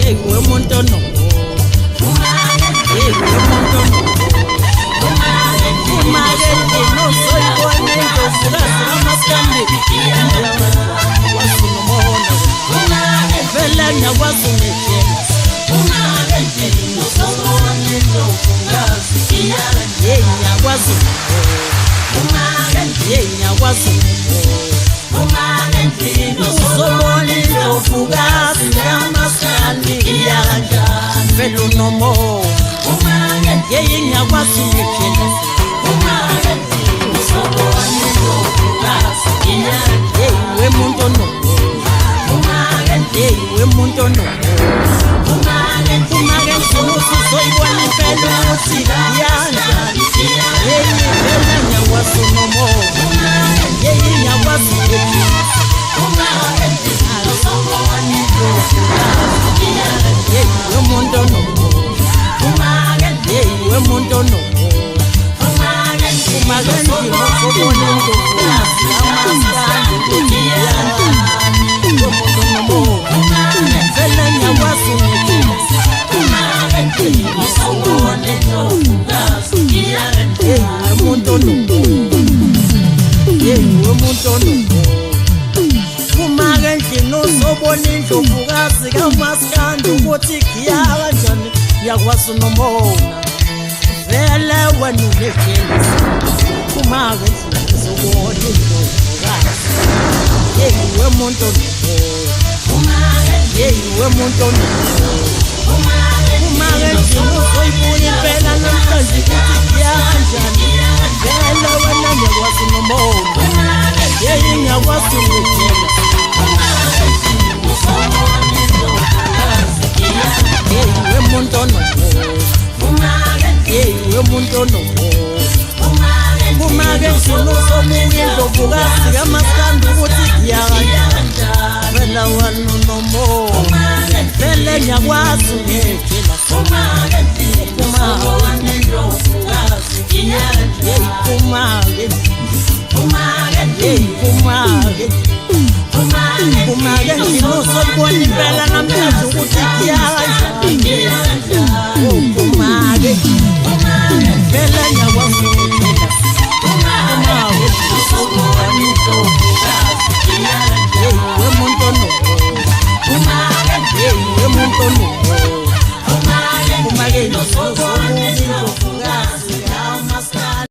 Hey, wemuntu no. Hey, wemuntu no. Umake no soy bona ngofurazi amaskandi. Wasunumona. Vela nyawazungekela. Umake no sobona ngofurazi. Hey, nyawazu. Umake nyawazu. Uzobona indovukazi yamaskandi iyakanjani vele unomo yeye ngiyakwazi ukuphila uzobona indovukazi iyakanjani wemuntu onomo wemuntu onomo uzoyibona impela ukuthi iyakanjani yeye vele ngiyakwazi unomo yeye ngiyakwazi ukuphila wemuntu onomo wemuntu onomo umake ngiyokubona indovukazi amaskandi vele ngiyakwazi wemuntu onomo wemuntu onomo umake endlini uzobona indlovukazi kamaskandi ukuthi giya kanjani yakwazi unomona vele wena unejealous umake endlini uzobona indlovukazi wemuntu onomo wemuntu onomo umake endlini uzoyibona impela namhlanje ukuthi giya kanjani vele wena yakwazi unomona ngiyakwazi unejealous wemuntu onomo wemuntu onomo umake endlini uzobuka indlovukazi kamaskandi ukuthi iyakanjani vele wena unomo vele ngiyakwazi unejealous